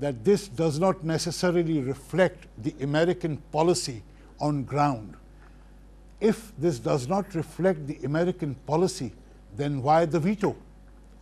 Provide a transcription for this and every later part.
that this does not necessarily reflect the American policy on ground. If this does not reflect the American policy, then why the veto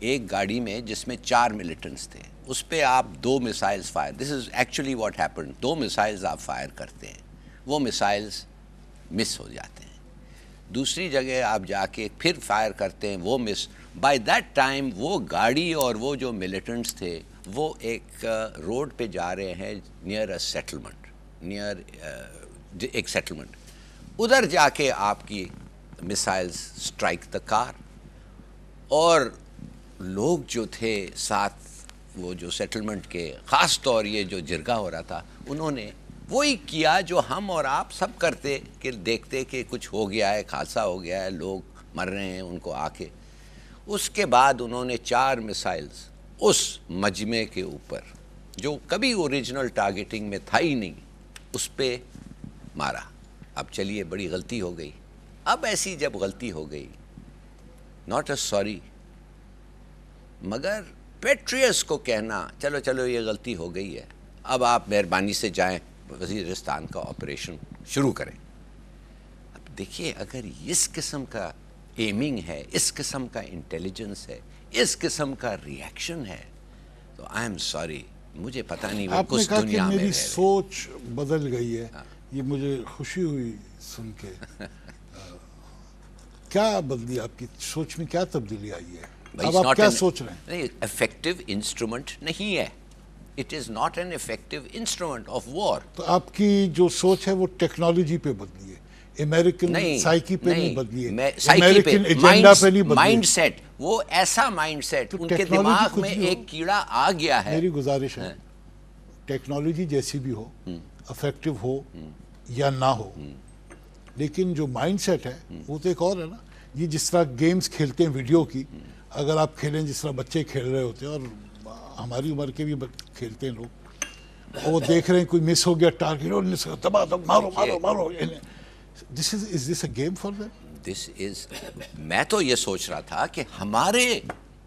ایک گاڑی میں جس میں 4 militants تھے، اس پہ آپ 2 missiles fire, this is actually what happened, 2 missiles آپ fire کرتے ہیں، وہ میسائلز مس ہو جاتے ہیں، دوسری جگہ آپ جا کے پھر فائر کرتے ہیں، وہ مس، بائی دیٹ ٹائم وہ گاڑی اور وہ جو ملیٹنٹس تھے وہ ایک روڈ پہ جا رہے ہیں نیئر اے سیٹلمنٹ، نیئر ایک سیٹلمنٹ، ادھر جا کے آپ کی میسائلز اسٹرائک دا کار، اور لوگ جو تھے ساتھ وہ جو سیٹلمنٹ کے، خاص طور یہ جو جرگہ ہو رہا تھا، انہوں نے وہی کیا جو ہم اور آپ سب کرتے کہ دیکھتے کہ کچھ ہو گیا ہے، حادثہ ہو گیا ہے، لوگ مر رہے ہیں، ان کو آ کے، اس کے بعد انہوں نے 4 میسائلز اس مجمع کے اوپر جو کبھی اوریجنل ٹارگیٹنگ میں تھا ہی نہیں، اس پہ مارا۔ اب چلیے بڑی غلطی ہو گئی، اب ایسی جب غلطی ہو گئی، ناٹ اے سوری، مگر پیٹریس کو کہنا چلو چلو یہ غلطی ہو گئی ہے، اب آپ مہربانی سے جائیں وزیرستان کا آپریشن شروع کریں۔ اب دیکھیے اگر اس قسم کا ایمنگ ہے، اس قسم کا انٹیلیجنس ہے، اس قسم کا ریئیکشن ہے، تو آئی ایم سوری، مجھے پتہ نہیں وہ آپ نے کس کہا کہ دنیا میں میری رہ رہے۔ سوچ بدل گئی ہے، یہ مجھے خوشی ہوئی سن کے۔ کیا بدلی آپ کی سوچ میں، کیا تبدیلی آئی ہے؟ اب آپ کیا سوچ رہے ہیں؟ نہیں، افیکٹو انسٹرومنٹ نہیں ہے، it is not an effective instrument of war. تو آپ کی جو سوچ ہے وہ ٹیکنالوجی پہ بدلی ہے، امریکن سائیکی پہ نہیں بدلی ہے، امریکن ایجنڈا پہ نہیں بدلی ہے، مائنڈ سیٹ، وہ ایسا مائنڈ سیٹ ان کے دماغ میں ایک کیڑا آ گیا ہے۔ میری گزارش ہے ٹیکنالوجی جیسی بھی ہو، افیکٹو ہو یا نہ ہو، لیکن جو مائنڈ سیٹ ہے وہ تو ایک اور ہے نا۔ یہ جس طرح گیمز کھیلتے ہیں ویڈیو کی، اگر آپ کھیلیں جس طرح بچے کھیل رہے ہوتے ہیں، اور ہماری عمر کے بھی کھیلتے ہیں لوگ، اور وہ دیکھ رہے ہیں کوئی مس ہو گیا ٹارگیٹ، اور دبا مارو مارو مارو، دس از اے گیم فار دیم۔ میں تو یہ سوچ رہا تھا کہ ہمارے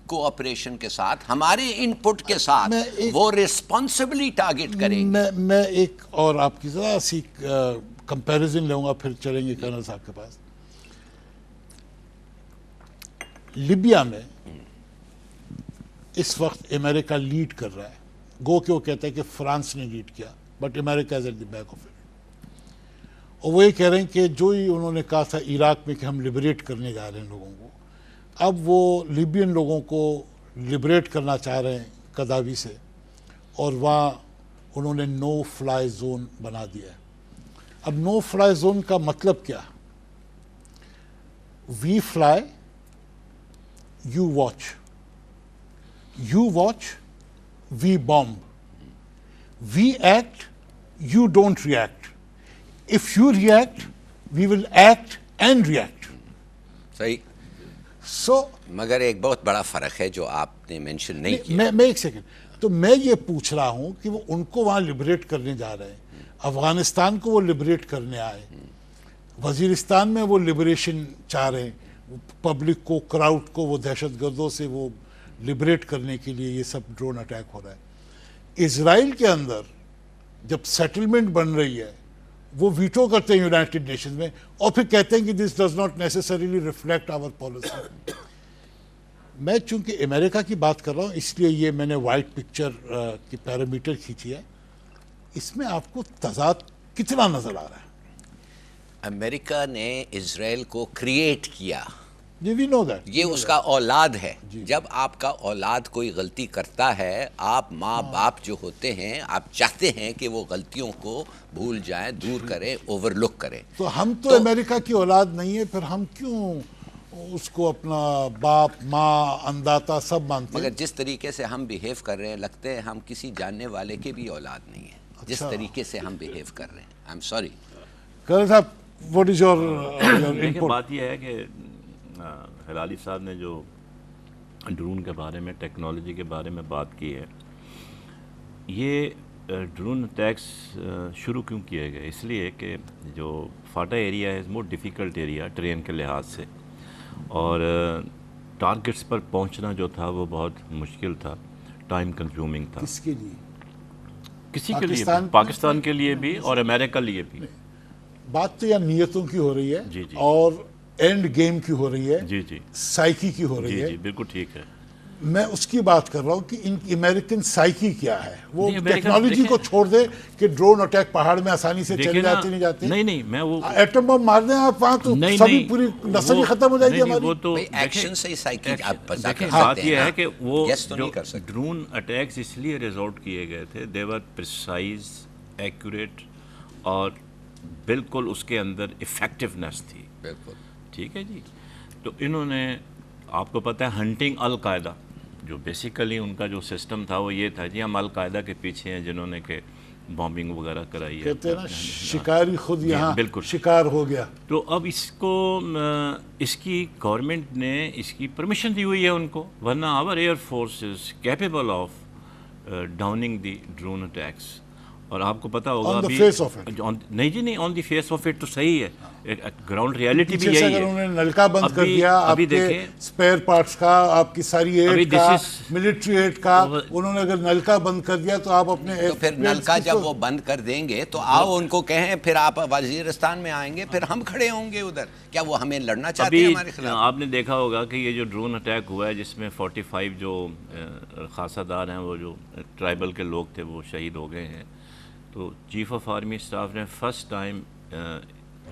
کوآپریشن کے ساتھ، ہمارے ان پٹ کے ساتھ وہ ریسپانسبلی ٹارگیٹ کریں گے۔ میں ایک اور آپ کی ذرا سی کمپیریزن لوں گا، پھر چلیں گے کرنل صاحب کے پاس۔ لیبیا میں اس وقت امریکہ لیڈ کر رہا ہے، گو کہ وہ کہتا ہے کہ فرانس نے لیڈ کیا، but America is at the back of it, اور وہ یہ کہہ رہے ہیں کہ جو ہی انہوں نے کہا تھا عراق میں کہ ہم لبریٹ کرنے جا رہے ہیں لوگوں کو، اب وہ لیبین لوگوں کو لبریٹ کرنا چاہ رہے ہیں قذافی سے، اور وہاں انہوں نے نو فلائی زون بنا دیا ہے۔ اب نو فلائی زون کا مطلب کیا؟ وی fly, you watch, we bomb, we act, you don't react, if you react we will act and react۔ صحیح، مگر ایک بہت بڑا فرق ہے جو آپ نے مینشن نہیں کیا۔ میں ایک سیکنڈ، تو میں یہ پوچھ رہا ہوں کہ وہ ان کو وہاں لبریٹ کرنے جا رہے ہیں، افغانستان کو وہ لبریٹ کرنے آئے، وزیرستان میں وہ لبریشن چاہ رہے ہیں، پبلک کو، کراؤڈ کو، وہ دہشت گردوں سے وہ لبریٹ کرنے کے لیے یہ سب ڈرون اٹیک ہو رہا ہے۔ اسرائیل کے اندر جب سیٹلمنٹ بن رہی ہے، وہ ویٹو کرتے ہیں یونائٹڈ نیشنز میں، اور پھر کہتے ہیں کہ this does not necessarily reflect our policy. میں چونکہ امریکہ کی بات کر رہا ہوں، اس لیے یہ میں نے وائٹ پکچر کی پیرامیٹر کھینچی ہے، اس میں آپ کو تضاد کتنا نظر آ رہا ہے؟ امریکہ نے اسرائیل کو کریٹ کیا، وی نو دیٹ، یہ اس کا اولاد ہے۔ جب آپ کا اولاد کوئی غلطی کرتا ہے، آپ ماں باپ جو ہوتے ہیں، آپ چاہتے ہیں کہ وہ غلطیوں کو بھول جائیں، دور کریں، اوور لک کریں۔ تو ہم تو امریکہ کی اولاد نہیں ہے، پھر ہم کیوں اس کو اپنا باپ، ماں، انداتا سب مانتے ہیں؟ مگر جس طریقے سے ہم بیہیو کر رہے ہیں، لگتے ہیں ہم کسی جاننے والے کے بھی اولاد نہیں ہیں، جس طریقے سے ہم بیہیو کر رہے ہیں۔ I am sorry. کرنل صاحب، واٹ از یور دیکھیں، بات یہ ہے کہ ہلالی صاحب نے جو ڈرون کے بارے میں، ٹیکنالوجی کے بارے میں بات کی ہے، یہ ڈرون اٹیکس شروع کیوں کیے گئے؟ اس لیے کہ جو فاٹا ایریا ہے مور ڈیفیکلٹ ایریا ٹرین کے لحاظ سے، اور ٹارگٹس پر پہنچنا جو تھا وہ بہت مشکل تھا، ٹائم کنزیومنگ تھا۔ کس کے لیے؟ کسی کے لیے، پاکستان کے لیے بھی اور امریکہ لیے بھی۔ بات تو یا نیتوں کی ہو رہی ہے، جی جی، اور اینڈ گیم کی ہو رہی ہے، جی جی، سائیکی کی ہو رہی ہے۔ جی جی، بالکل ٹھیک ہے۔ میں اس کی بات کر رہا ہوں کہ ان کی امریکن سائیکی کیا ہے. وہ نہیں، امریکن ٹیکنالوجی کو چھوڑ دے کہ ڈرون اٹیک پہاڑ میں آسانی سے چلے جاتے نہیں جاتے. نہیں میں وہ ایٹم بم مار دیں آپ وہاں تو سبھی پوری نسل ہی ختم ہو جائے گی ہماری. وہ تو ایکشن سے ہی سائیکی آپ دیکھیں بات یہ ہے کہ وہ جو ڈرون اٹیکس اس لیے ریزورٹ کیے گئے تھے دے ور پریسائز ایکوریٹ اور بالکل اس کے اندر افیکٹونیس تھی. بالکل ٹھیک ہے جی. تو انہوں نے آپ کو پتہ ہے ہنٹنگ القاعدہ جو بیسیکلی ان کا جو سسٹم تھا وہ یہ تھا جی ہم القاعدہ کے پیچھے ہیں جنہوں نے کہ بامبنگ وغیرہ کرائی ہے. کہتے ہیں نا شکاری خود یہاں بالکل شکار ہو گیا. تو اب اس کو اس کی گورنمنٹ نے اس کی پرمیشن دی ہوئی ہے ان کو, ورنہ our air force is capable of downing the drone attacks. اور آپ کو پتہ ہوگا ابھی نہیں جی نہیں on the face of it تو صحیح ہے, گراؤنڈ ریالٹی بھی یہی ہے. اگر انہوں نے نلکا بند کر دیا آپ کے اسپیئر پارٹس کا, آپ کی ساری ایڈ کا, ملٹری ایڈ کا, انہوں نے اگر نلکا بند کر دیا تو آپ اپنے تو پھر نلکا جب وہ بند کر دیں گے تو آؤ ان کو کہیں پھر آپ وزیرستان میں آئیں گے, پھر ہم کھڑے ہوں گے ادھر. کیا وہ ہمیں لڑنا چاہتے ہیں ہمارے خلاف؟ آپ نے دیکھا ہوگا کہ یہ جو ڈرون اٹیک ہوا ہے جس میں 45 جو خاصہ دار ہیں وہ جو ٹرائبل کے لوگ تھے وہ شہید ہو گئے ہیں. تو چیف آف آرمی اسٹاف نے first time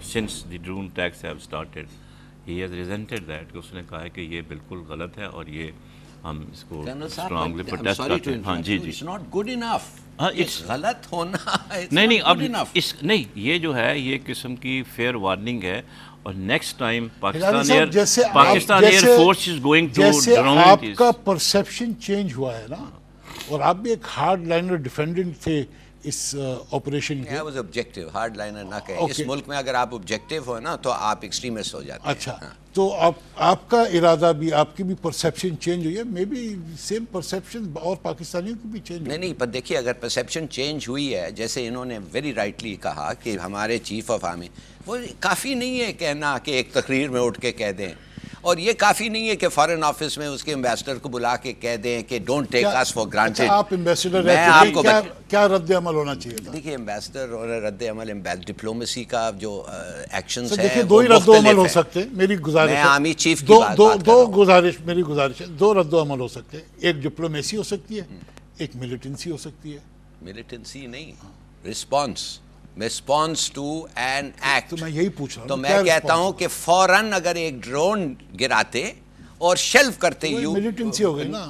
since the drone attacks have started he has resented that کہ اس نے کہا ہے کہ یہ بالکل غلط ہے اور یہ ہم اس کو اسٹرانگلی پروٹیسٹ کرتے ہیں. ہاں جی اٹس ناٹ گڈ انف. غلط ہونا نہیں اب اس نہیں یہ جو ہے یہ قسم کی فیئر وارننگ ہے. اور next time Pakistan air force is going to drone. آپ کا پرسیپشن چینج ہوا ہے نا, اور آپ بھی ایک ہارڈ لائنر ڈیفینڈنٹ تھے اس آپریشن کے. آبجیکٹو ہارڈ لائنر نہ کہیں. اس ملک میں اگر آپ آبجیکٹو ہو نا تو آپ ایکسٹریمسٹ ہو جاتے ہیں. اچھا تو آپ کا ارادہ بھی, آپ کی بھی پرسیپشن چینج ہوئی ہے. مے بی سیم پرسیپشن اور پاکستانیوں کی بھی چینج ہوئی. نہیں پر دیکھیے اگر پرسیپشن چینج ہوئی ہے جیسے انہوں نے ویری رائٹلی کہا کہ ہمارے چیف آف آرمی, وہ کافی نہیں ہے کہنا کہ ایک تقریر میں اٹھ کے کہہ دیں, اور یہ کافی نہیں ہے کہ فارن آفس میں اس کے ایمبیسڈر کو بلا کے کہہ دیں کہ don't take us for granted. آپ ایمبیسڈر رہتے کیا رد عمل ہونا چاہیے تھا؟ دیکھیے ایمبیسڈر اور رد عمل ڈپلومیسی کا جو ایکشنز ہیں دیکھیے دو ہی رد عمل ہو سکتے ہیں. میری گزارش ہے آرمی چیف کی میری گزارش ہے, دو رد عمل ہو سکتے ہیں. ایک ڈپلومیسی ہو سکتی ہے, ایک ملیٹنسی ہو سکتی ہے. ملیٹنسی نہیں, رسپانس ٹو این ایکٹ. تو میں یہی پوچھ رہا ہوں, تو میں کہتا ہوں کہ فوراً اگر ایک ڈرون گراتے اور شیلف کرتے ملیٹنسی ہو گئی نا,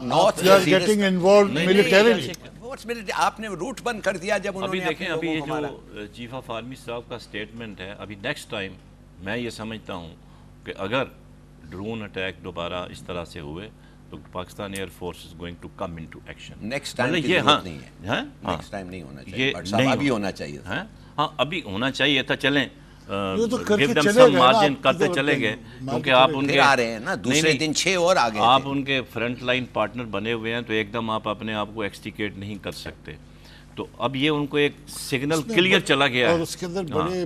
گیٹنگ انوالوڈ ملیٹریلی. آپ نے روٹ بند کر دیا جب انہوں نے. ابھی دیکھیں ابھی یہ جو چیف آف آرمی صاحب کا سٹیٹمنٹ ہے, ابھی نیکسٹ ٹائم میں یہ سمجھتا ہوں کہ اگر ڈرون اٹیک دوبارہ اس طرح سے ہوئے تو Pakistan air force is going to come into action. Next time کی ضرورت نہیں ہے, نیکسٹ ٹائم نہیں ہونا چاہیے, بٹ صاحب ابھی ہونا چاہیے. ہاں ابھی ہونا چاہیے تھا. چلیں give them some margin کرتے چلے گئے, کیونکہ آپ ان کے آ رہے ہیں نا دوسرے دن 6 اور آ گئے, آپ ان کے فرنٹ لائن پارٹنر بنے ہوئے ہیں, تو ایک دم آپ اپنے آپ کو ایکسٹیکیٹ نہیں کر سکتے. تو اب یہ ان کو ایک سگنل کلیئر چلا گیا ہے, اور اس کے اندر بڑے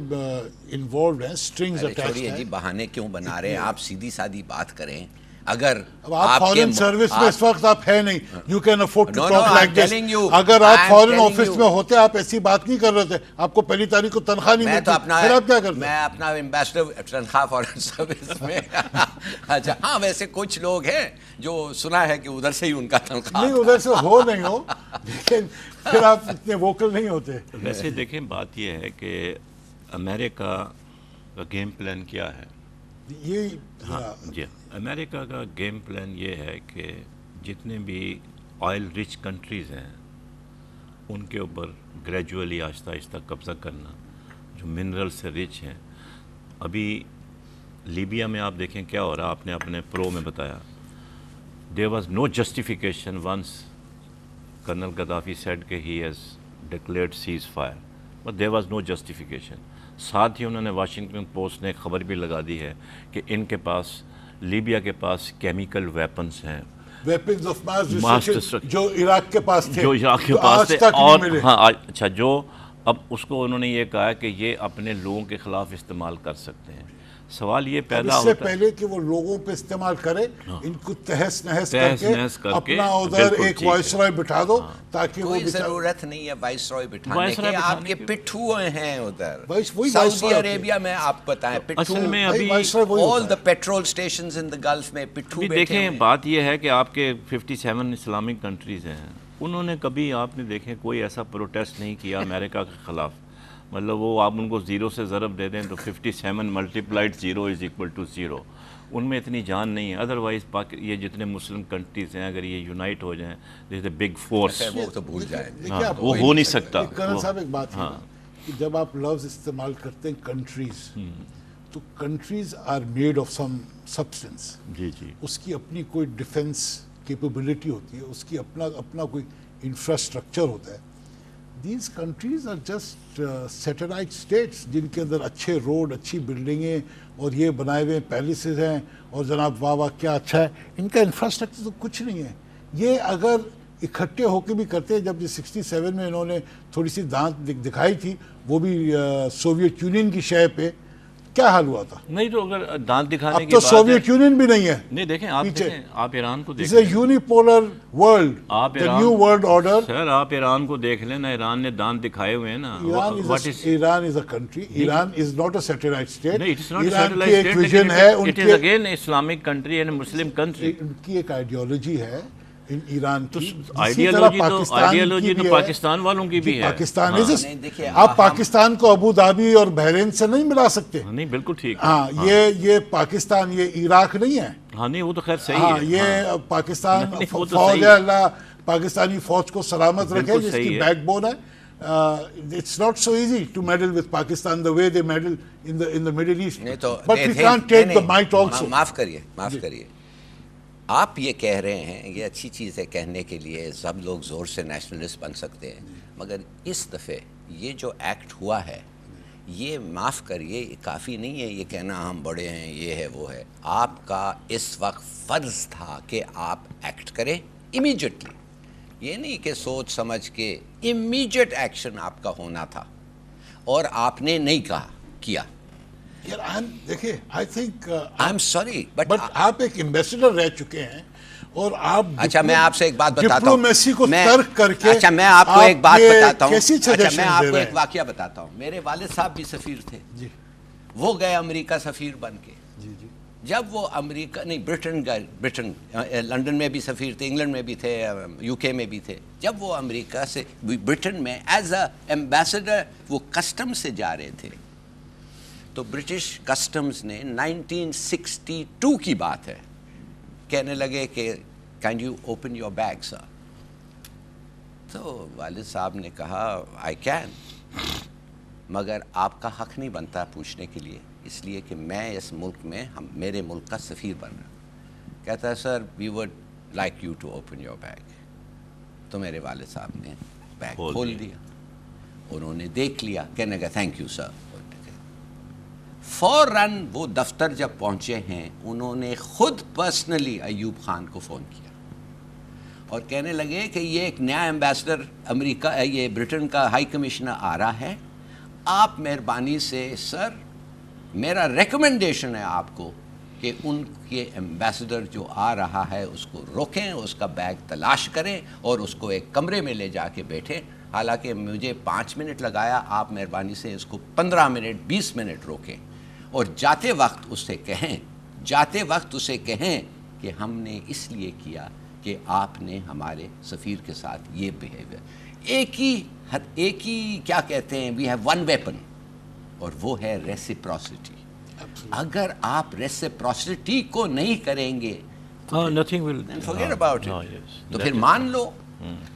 انوالوڈ ہیں, سٹرنگز اٹیچڈ ہیں. جی بہانے کیوں بنا رہے ہیں آپ, سیدھی سادی بات کریں. اگر آپ فارن سروس میں اس وقت آپ ہے نہیں, you can afford to talk like this. اگر آپ فارن آفس میں ہوتے آپ ایسی بات نہیں کر رہے تھے, آپ کو پہلی تاریخ کو تنخواہ نہیں ملتی, پھر آپ کیا کرتے؟ میں اپنا ایمبیسڈر تنخواہ فارن سروس میں. اچھا ہاں, ویسے کچھ لوگ ہیں جو سنا ہے کہ ادھر سے ہی ان کا تنخواہ نہیں, ادھر سے ہو نہیں ہو, لیکن پھر آپ اتنے ووکل نہیں ہوتے. ویسے دیکھیں بات یہ ہے کہ امریکہ کا گیم پلان کیا ہے. ہاں جی, امریکہ کا گیم پلان یہ ہے کہ جتنے بھی آئل رچ کنٹریز ہیں ان کے اوپر گریجولی آہستہ آہستہ قبضہ کرنا, جو منرل سے رچ ہیں. ابھی لیبیا میں آپ دیکھیں کیا ہو رہا, آپ نے اپنے پرو میں بتایا, there was no justification once colonel Gaddafi said کہ he has declared ceasefire, but there was no justification. ساتھ ہی انہوں نے واشنگٹن پوسٹ نے ایک خبر بھی لگا دی ہے کہ ان کے پاس, لیبیا کے پاس کیمیکل ویپنز ہیں, ویپنز آف ماس ڈسٹرکشن, جو عراق کے پاس تھے, جو عراق کے پاس تھے. اور ہاں اچھا, جو اب اس کو انہوں نے یہ کہا کہ یہ اپنے لوگوں کے خلاف استعمال کر سکتے ہیں. سوال یہ اب پیدا اس سے ہوتا ہے پہلے کہ وہ لوگوں پہ استعمال کرے ان کو تہس نہس کر تہس نہس کر کے کے اپنا ادھر بالکل ایک ٹھیک ہے. وائس رائے بٹھا دو تاکہ وہ کوئی بیچارے ضرورت نہیں ہے وائس رائے بٹھانے وائس رائے کی. بٹھانے آپ کے کی. پٹھو ہیں ادھر وہی وائس سعودی رائے عربیہ میں. آپ بتائیں پٹھو اصل میں بھائی ابھی وائس رائے وہی all ہوتا the ہے. petrol stations in the Gulf میں پٹھو ابھی بیٹھے دیکھیں ہوئے. بات یہ ہے کہ آپ کے 57 اسلامک کنٹریز ہیں, انہوں نے کبھی آپ نے دیکھیں کوئی ایسا پروٹیسٹ نہیں کیا امریکہ کے خلاف. مطلب وہ آپ ان کو 0 سے ضرب دے دیں تو 57 ملٹیپلائڈ 0 از اکول ٹو 0. ان میں اتنی جان نہیں ہے. ادروائز یہ جتنے مسلم کنٹریز ہیں اگر یہ یونائٹ ہو جائیں دس اے بگ فورس. وہ تو بھول جائیں. دیکھیے آپ وہ ہو نہیں سکتا. کرن صاحب ایک بات ہے کہ جب آپ لفظ استعمال کرتے ہیں کنٹریز تو countries are made of some substance. جی جی اس کی اپنی کوئی ڈیفنس کیپیبلٹی ہوتی ہے, اس کی اپنا کوئی انفراسٹرکچر ہوتا ہے. These countries are just satellite states جن کے اندر اچھے روڈ, اچھی بلڈنگیں اور یہ بنائے ہوئے پیلسز ہیں اور جناب واہ واہ کیا اچھا ہے. ان کا انفراسٹرکچر تو کچھ نہیں ہے. یہ اگر اکٹھے ہو کے بھی کرتے ہیں, جب یہ 67 میں انہوں نے تھوڑی سی دانت دکھائی تھی وہ بھی سوویت یونین کی شے پہ, کیا حال ہوا تھا؟ نہیں تو اگر دانت دکھانے اب کی تو بات سوویت یونین بھی نہیں ہے. نہیں دیکھیں آپ پیچھے. دیکھیں آپ ایران کو It's a دیکھیں. unipolar world. آپ The new world order. سر آپ ایران کو دیکھ لیں نا, ایران نے دانت دکھائے ہوئے ہیں نا. Iran is a country. Iran is not a satellite state. نہیں, it's not a Iran satellite کی ایک state, ویژن ہے, ان it is کے again Islamic country and Muslim country. ان کی ایک آئیڈیالوجی ہے ایران کی. آئیڈیالوجی تو پاکستان والوں کی بھی ہے. پاکستان نہیں, دیکھیے, آپ پاکستان کو ابو دھابی اور بحرین سے نہیں ملا سکتے. نہیں بالکل ٹھیک ہے. ہاں, یہ پاکستان, یہ عراق نہیں ہے. ہاں نہیں وہ تو خیر صحیح ہاں, ہے. یہ پاکستان نہیں, وہ تو فوج صحیح ہے. اللہ پاکستانی فوج کو سلامت رکھے بالکل جس صحیح کی ہے. بیک بون ہے. It's not so easy to meddle with Pakistan the way they meddle in the Middle East. نہیں تو But we can't take the might also. معاف کریے. آپ یہ کہہ رہے ہیں, یہ اچھی چیز ہے کہنے کے لیے, سب لوگ زور سے نیشنلسٹ بن سکتے ہیں, مگر اس دفعے یہ جو ایکٹ ہوا ہے یہ معاف کریے کافی نہیں ہے یہ کہنا ہم بڑے ہیں, یہ ہے وہ ہے. آپ کا اس وقت فرض تھا کہ آپ ایکٹ کریں امیجیٹلی, یہ نہیں کہ سوچ سمجھ کے. امیجیٹ ایکشن آپ کا ہونا تھا اور آپ نے نہیں کیا. دیکھیے I think I am sorry but آپ ایک ایمبیسڈر رہ چکے ہیں اور آپ اچھا میں آپ سے ایک بات بتاتا ہوں, ڈپلومیسی کو ترک کر کے. اچھا میں آپ کو ایک بات بتاتا ہوں, اچھا میں آپ کو ایک واقعہ بتاتا ہوں. میرے والد صاحب بھی سفیر تھے, وہ گئے امریکہ سفیر بن کے. جب وہ امریکہ نہیں برٹن لنڈن میں بھی سفیر تھے, انگلینڈ میں بھی تھے, یو کے میں بھی تھے. جب وہ امریکہ سے برٹن میں ایز اے ایمبیسڈر وہ کسٹم سے جا رہے تھے تو برٹش کسٹمز نے 1962 کی بات ہے, کہنے لگے کہ can you open your bag sir. تو والد صاحب نے کہا آئی کین, مگر آپ کا حق نہیں بنتا پوچھنے کے لیے, اس لیے کہ میں اس ملک میں میرے ملک کا سفیر بن رہا. کہتا ہے sir we would like you to open your bag. تو میرے والد صاحب نے بیگ کھول دیا, انہوں نے دیکھ لیا, کہنے کا تھینک یو سر. فوراً وہ دفتر جب پہنچے ہیں انہوں نے خود پرسنلی ایوب خان کو فون کیا اور کہنے لگے کہ یہ ایک نیا ایمبیسڈر امریکہ, یہ برٹن کا ہائی کمشنر آ رہا ہے, آپ مہربانی سے سر میرا ریکمنڈیشن ہے آپ کو کہ ان کے ایمبیسڈر جو آ رہا ہے اس کو روکیں, اس کا بیگ تلاش کریں اور اس کو ایک کمرے میں لے جا کے بیٹھیں. حالانکہ مجھے 5 منٹ لگایا, آپ مہربانی سے اس کو 15 منٹ 20 منٹ روکیں اور جاتے وقت اسے کہیں کہ ہم نے اس لیے کیا کہ آپ نے ہمارے سفیر کے ساتھ یہ بیہیویئر. ایک ہی کیا کہتے ہیں, وی ہیو ون ویپن, اور وہ ہے ریسیپروسٹی. اگر آپ ریسیپروسٹی کو نہیں کریں گے forget about it. تو پھر مان لو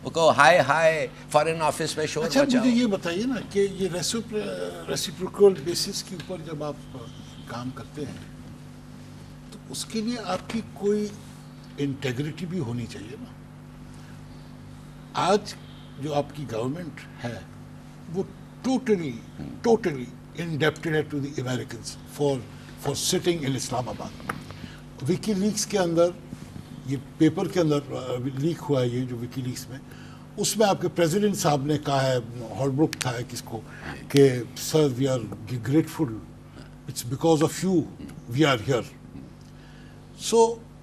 وہ کہو ہائے فارن آفس میں شور اچھا مچاؤ. مجھے یہ بتائیے نا کہ یہ ریسیپروکل بیسس کے اوپر جب آپ کام کرتے ہیں تو اس کے لیے آپ کی کوئی انٹیگریٹی بھی ہونی چاہیے نا. آج جو آپ کی گورنمنٹ ہے وہ ٹوٹلی انڈیپٹڈ ہے to the Americans for sitting in Islamabad آباد. وکی لیکس کے اندر, یہ پیپر کے اندر لیک ہوا ہے, یہ جو وکی لیکس میں, اس میں آپ کے پریزیڈنٹ صاحب نے کہا ہے, ہالبروک تھا کس کو, کہ sir we are grateful It's because of you we are here. So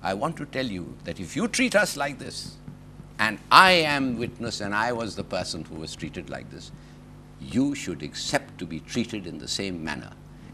I want to tell you that if you treat us like this, and I am witness and I was the person who was treated like this, you should accept to be treated in the same manner.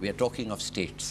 we are talking of states.